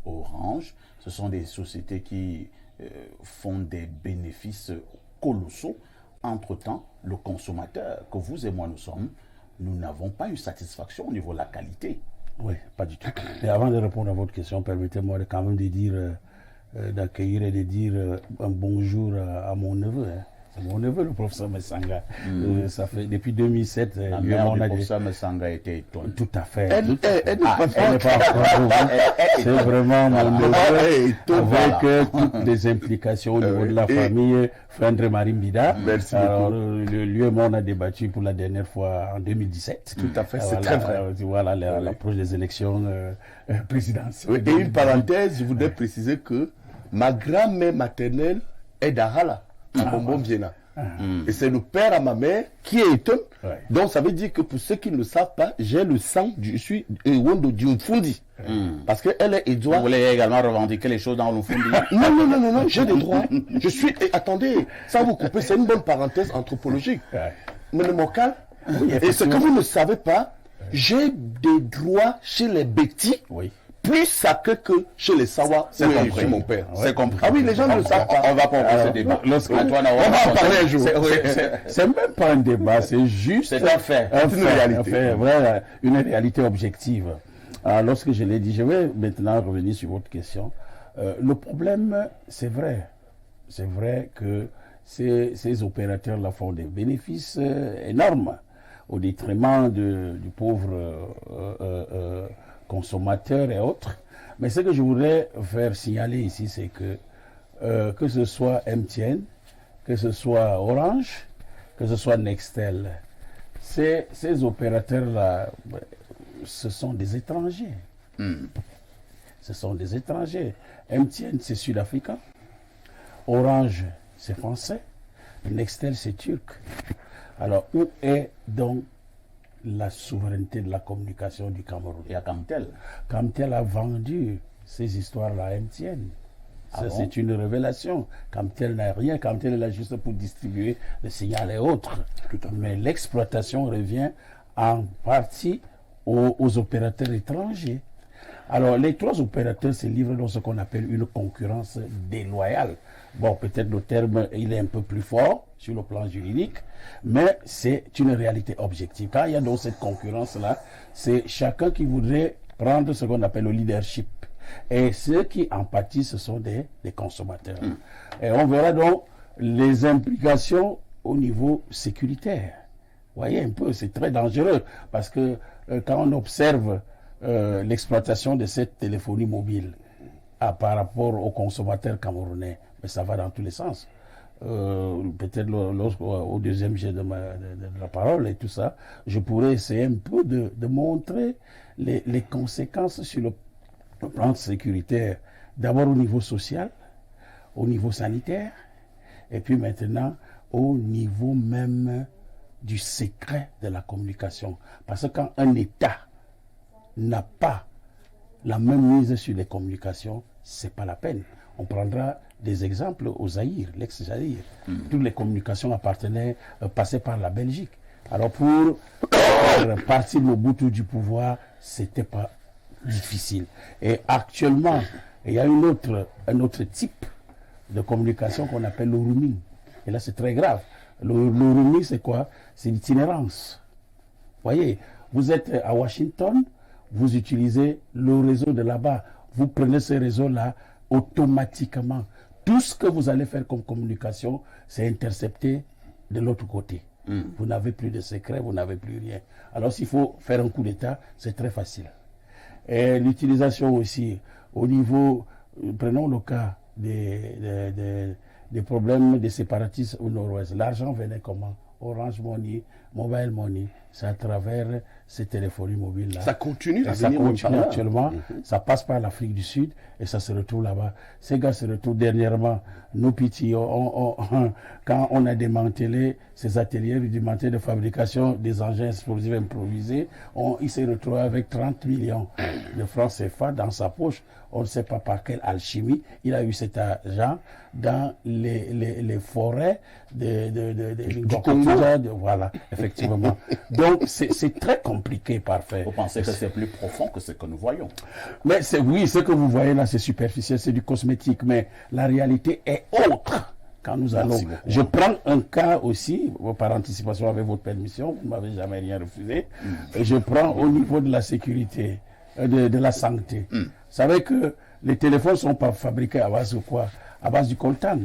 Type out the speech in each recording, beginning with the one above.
Orange. Ce sont des sociétés qui font des bénéfices colossaux. Entre-temps, le consommateur que vous et moi nous sommes, nous n'avons pas une satisfaction au niveau de la qualité. Oui, pas du tout. Mais avant de répondre à votre question, permettez-moi quand même de dire, d'accueillir et de dire un bonjour à mon neveu. Hein. C'est mon neveu, le professeur Messanga. Ça fait depuis 2007. La mère du professeur Messanga était étonnée. Tout à fait. Elle n'est pas c'est vraiment mon neveu avec toutes les implications au niveau de la famille. Frère Marimbida. Merci beaucoup. Lui et moi, on a débattu pour la dernière fois en 2017. Tout à fait, c'est très vrai. Voilà l'approche des élections présidentielles. Oui, et une parenthèse, je voudrais préciser que ma grand-mère maternelle est d'Arala. À Bonbon Viena. Et c'est le père à ma mère qui est étonné. Ouais. Donc ça veut dire que pour ceux qui ne le savent pas, j'ai le sang, je suis Wondo Djumfundi. Parce qu'elle est Edouard. Vous voulez également revendiquer les choses dans l'Ofundi? Non, j'ai des droits. Je suis. Attendez, ça vous couper, c'est une bonne parenthèse anthropologique. Mais le mocal, et ce que vous ne savez pas, j'ai des droits chez les Bétis. Oui. Plus sacré que chez les Sawa, c'est chez mon père. C'est compris. Ah oui, les gens ne le savent pas. On va pas ce débat. On va en parler un jour. C'est même pas un débat, c'est juste c'est un fait. Une réalité. Voilà, une réalité objective. Alors, lorsque je l'ai dit, je vais maintenant revenir sur votre question. Le problème, c'est vrai. C'est vrai que ces opérateurs-là font des bénéfices énormes au détriment du pauvre consommateurs et autres. Mais ce que je voudrais faire signaler ici, c'est que ce soit MTN, que ce soit Orange, que ce soit Nextel, ces opérateurs-là, ce sont des étrangers. Ce sont des étrangers. MTN, c'est sud-africain. Orange, c'est français. Nextel, c'est turc. Alors, où est donc la souveraineté de la communication du Cameroun? Et à Camtel. Camtel a vendu ces histoires-là à MTN. C'est une révélation. Camtel n'a rien. Camtel est là juste pour distribuer le signal et autres. Mais l'exploitation revient en partie aux opérateurs étrangers. Alors, les trois opérateurs se livrent dans ce qu'on appelle une concurrence déloyale. Bon, peut-être le terme, il est un peu plus fort sur le plan juridique, mais c'est une réalité objective. Quand il y a donc cette concurrence-là, c'est chacun qui voudrait prendre ce qu'on appelle le leadership. Et ceux qui en pâtissent, ce sont des consommateurs. Et on verra donc les implications au niveau sécuritaire. Vous voyez un peu, c'est très dangereux, parce que quand on observe l'exploitation de cette téléphonie mobile par rapport aux consommateurs camerounais, mais ça va dans tous les sens. Peut-être au deuxième jet de la parole et tout ça, je pourrais essayer un peu de montrer les conséquences sur le plan sécuritaire, d'abord au niveau social, au niveau sanitaire, et puis maintenant au niveau même du secret de la communication. Parce que quand un État n'a pas la même mise sur les communications, c'est pas la peine. On prendra des exemples au Zaïre, l'ex-Zaïre. Toutes les communications passaient par la Belgique. Alors pour partir au bout du pouvoir, c'était pas difficile. Et actuellement, il y a un autre type de communication qu'on appelle le roaming. Et là, c'est très grave. Le roaming, c'est quoi? C'est l'itinérance. Vous voyez, vous êtes à Washington, vous utilisez le réseau de là-bas. Vous prenez ce réseau-là automatiquement. Tout ce que vous allez faire comme communication, c'est intercepté de l'autre côté. Vous n'avez plus de secret, vous n'avez plus rien. Alors s'il faut faire un coup d'État, c'est très facile. Et l'utilisation aussi, au niveau, prenons le cas des problèmes des séparatistes au nord-ouest. L'argent venait comment? Orange Money, Mobile Money, c'est à travers ces téléphonies mobiles-là. Ça continue à ça continue actuellement, ça passe par l'Afrique du Sud et ça se retrouve là-bas. Ces gars se retrouvent dernièrement, nos petits, quand on a démantelé ces ateliers rudimentés de fabrication des engins explosifs improvisés, il s'est retrouvé avec 30 millions de francs CFA dans sa poche. on ne sait pas par quelle alchimie, il a eu cet argent dans les forêts du Congo. Voilà, effectivement. Donc, c'est très compliqué parfait. Vous pensez que c'est plus profond que ce que nous voyons? Mais oui, ce que vous voyez là, c'est superficiel, c'est du cosmétique, mais la réalité est autre. Quand nous allons, je prends un cas aussi, par anticipation avec votre permission, vous ne m'avez jamais rien refusé, et je prends au niveau de la sécurité, de la santé. Vous savez que les téléphones sont pas fabriqués à base de quoi? À base du coltan.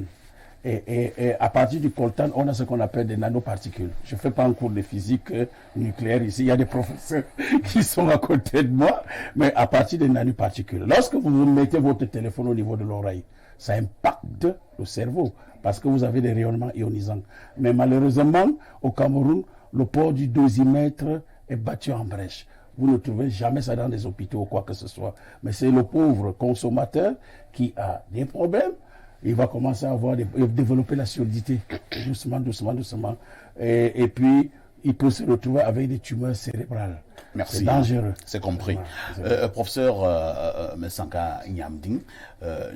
Et à partir du coltan, on a ce qu'on appelle des nanoparticules. Je ne fais pas un cours de physique nucléaire ici, il y a des professeurs qui sont à côté de moi, mais à partir des nanoparticules. Lorsque vous mettez votre téléphone au niveau de l'oreille, ça impacte le cerveau parce que vous avez des rayonnements ionisants. Mais malheureusement, au Cameroun, le port du dosimètre est battu en brèche. Vous ne trouvez jamais ça dans les hôpitaux ou quoi que ce soit. Mais c'est le pauvre consommateur qui a des problèmes. Il va commencer à développer la surdité, doucement, doucement, doucement. Et puis, il peut se retrouver avec des tumeurs cérébrales. Merci. C'est dangereux. C'est compris. Professeur Messanka Nyamding,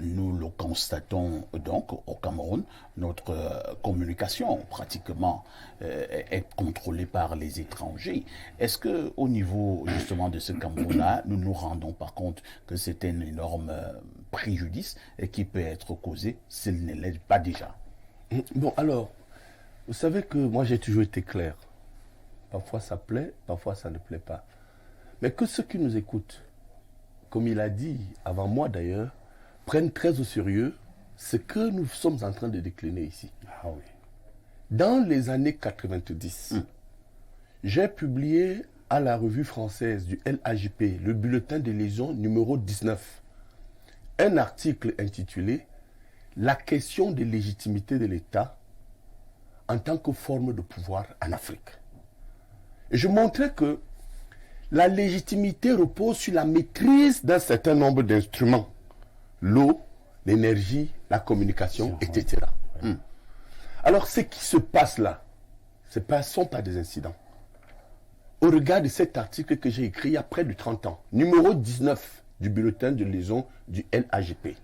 nous le constatons donc au Cameroun, notre communication pratiquement est contrôlée par les étrangers. Est-ce que au niveau justement de ce Cameroun-là, nous nous rendons pas compte que c'est un énorme préjudice qui peut être causé s'il ne l'est pas déjà? Bon, alors, vous savez que moi j'ai toujours été clair. Parfois ça plaît, parfois ça ne plaît pas. Mais que ceux qui nous écoutent, comme il a dit avant moi d'ailleurs, prennent très au sérieux ce que nous sommes en train de décliner ici. Ah oui. Dans les années 90, j'ai publié à la revue française du LAJP, le bulletin des légions numéro 19, un article intitulé « La question de légitimité de l'État en tant que forme de pouvoir en Afrique ». Et je montrais que la légitimité repose sur la maîtrise d'un certain nombre d'instruments. L'eau, l'énergie, la communication, etc. Alors, ce qui se passe là, ce ne sont pas des incidents. Au regard de cet article que j'ai écrit il y a près de 30 ans, numéro 19 du bulletin de liaison du LAGP,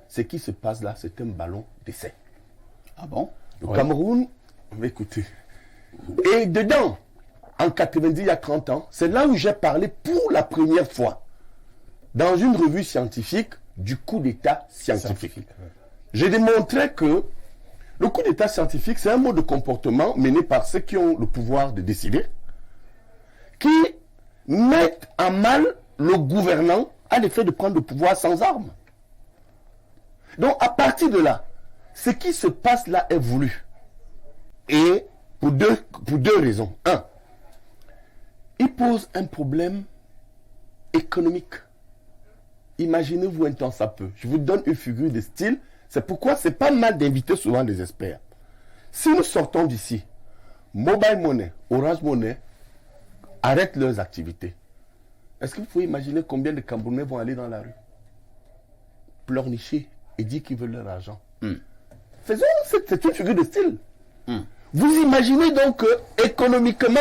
ce qui se passe là, c'est un ballon d'essai. Ah bon? Le Cameroun, écoutez, et dedans, en 90, il y a 30 ans, c'est là où j'ai parlé pour la première fois, dans une revue scientifique, du coup d'État scientifique. J'ai démontré que le coup d'État scientifique, c'est un mode de comportement mené par ceux qui ont le pouvoir de décider, qui mettent en mal le gouvernant à l'effet de prendre le pouvoir sans armes. Donc, à partir de là, ce qui se passe là est voulu. Et pour deux raisons. Un, il pose un problème économique. Imaginez-vous un temps ça peut. Je vous donne une figure de style. C'est pourquoi c'est pas mal d'inviter souvent des experts. Si nous sortons d'ici, Mobile Money, Orange Money arrêtent leurs activités. Est-ce que vous pouvez imaginer combien de Camerounais vont aller dans la rue, pleurnicher et dire qu'ils veulent leur argent? Faisons, c'est une figure de style. Vous imaginez donc que économiquement,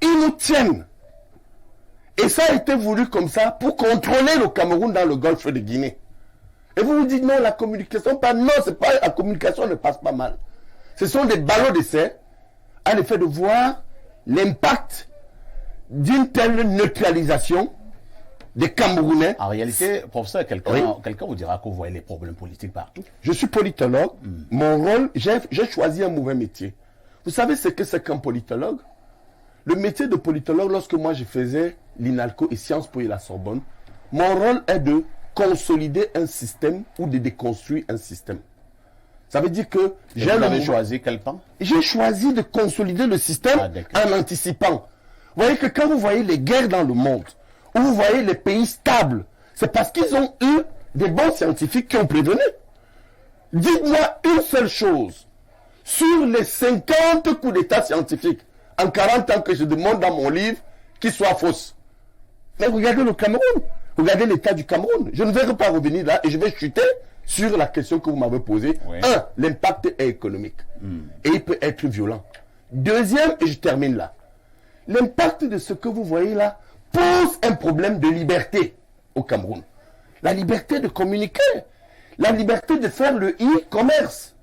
ils nous tiennent. Et ça a été voulu comme ça pour contrôler le Cameroun dans le golfe de Guinée. Et vous vous dites non, la communication pas. Non, c'est pas, la communication ne passe pas mal. Ce sont des ballots d'essai à l'effet de voir l'impact d'une telle neutralisation des Camerounais. En réalité, professeur, quelqu'un vous dira que vous voyez les problèmes politiques partout. Je suis politologue. Mon rôle, j'ai choisi un mauvais métier. Vous savez ce que c'est qu'un politologue? Le métier de politologue, lorsque moi je faisais l'INALCO et Sciences Po et la Sorbonne, mon rôle est de consolider un système ou de déconstruire un système. Ça veut dire que Vous avez choisi quel pan? J'ai choisi de consolider le système en anticipant. Vous voyez que quand vous voyez les guerres dans le monde, où vous voyez les pays stables, c'est parce qu'ils ont eu des bons scientifiques qui ont prévenu. Dites-moi une seule chose. Sur les 50 coups d'état scientifiques, en 40 ans que je demande dans mon livre, qui soient fausses. Mais regardez le Cameroun. Regardez l'état du Cameroun. Je ne vais pas revenir là et je vais chuter sur la question que vous m'avez posée. Oui. Un, l'impact est économique. Et il peut être violent. Deuxième, et je termine là. L'impact de ce que vous voyez là pose un problème de liberté au Cameroun. la liberté de communiquer, la liberté de faire le e-commerce.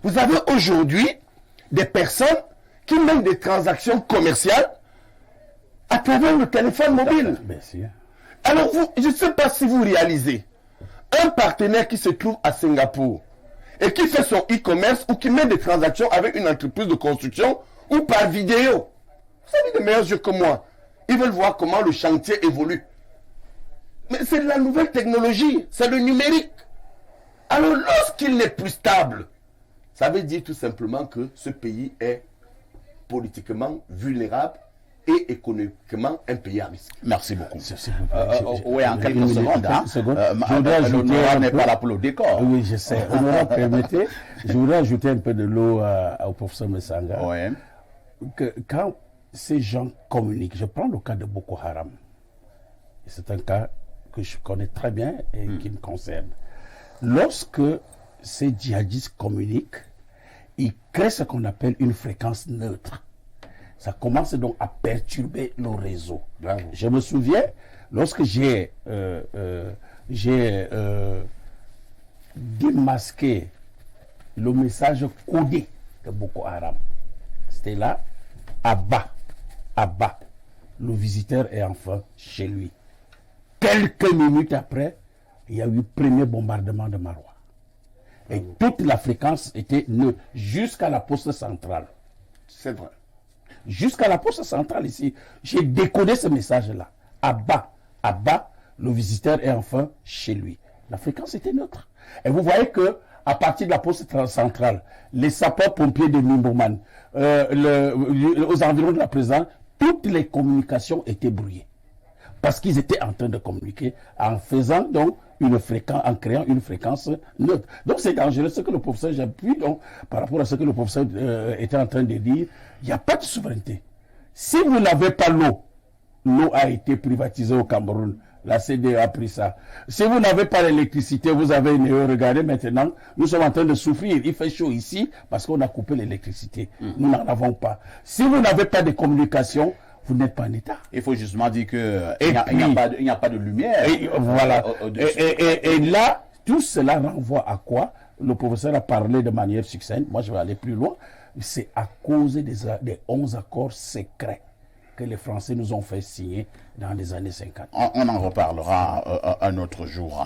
Vous avez aujourd'hui des personnes qui mènent des transactions commerciales à travers le téléphone mobile. Merci. Alors, je ne sais pas si vous réalisez, un partenaire qui se trouve à Singapour et qui fait son e-commerce ou qui met des transactions avec une entreprise de construction ou par vidéo. Vous avez des meilleurs yeux que moi. Ils veulent voir comment le chantier évolue. Mais c'est de la nouvelle technologie, c'est le numérique. Alors, lorsqu'il n'est plus stable, ça veut dire tout simplement que ce pays est politiquement vulnérable et économiquement un pays à risque. Merci beaucoup. Oui, en quelques secondes. Je voudrais ajouter. On n'est pas là pour le décor. Oui, je sais. Permettez, je voudrais ajouter un peu de l'eau au professeur Messanga. Ouais. Que quand ces gens communiquent, je prends le cas de Boko Haram. C'est un cas que je connais très bien et qui me concerne. Lorsque ces djihadistes communiquent, ils créent ce qu'on appelle une fréquence neutre. Ça commence donc à perturber le réseau. Bravo. Je me souviens, lorsque j'ai démasqué le message codé de Boko Haram, c'était là, Abba, le visiteur est enfin chez lui. Quelques minutes après, il y a eu le premier bombardement de Maroua. Et toute la fréquence était neutre, jusqu'à la poste centrale. C'est vrai. Jusqu'à la poste centrale ici, j'ai décodé ce message-là. Abba, le visiteur est enfin chez lui. La fréquence était neutre. Et vous voyez que à partir de la poste centrale, les sapeurs-pompiers de Nimboman, aux environs de la présidence, toutes les communications étaient brouillées. Parce qu'ils étaient en train de communiquer en faisant donc en créant une fréquence neutre. Donc c'est dangereux ce que le professeur, j'appuie donc par rapport à ce que le professeur était en train de dire, il n'y a pas de souveraineté. Si vous n'avez pas l'eau a été privatisée au Cameroun, la CDE a pris ça. Si vous n'avez pas l'électricité, vous avez une... Regardez maintenant, nous sommes en train de souffrir. Il fait chaud ici parce qu'on a coupé l'électricité. Nous n'en avons pas. Si vous n'avez pas de communication, vous n'êtes pas en état. Il faut justement dire qu'il n'y a pas de lumière. Et, voilà. Et là, tout cela renvoie à quoi? Le professeur a parlé de manière succincte. Moi, je vais aller plus loin. C'est à cause des 11 accords secrets que les Français nous ont fait signer dans les années 50. On en reparlera un autre jour.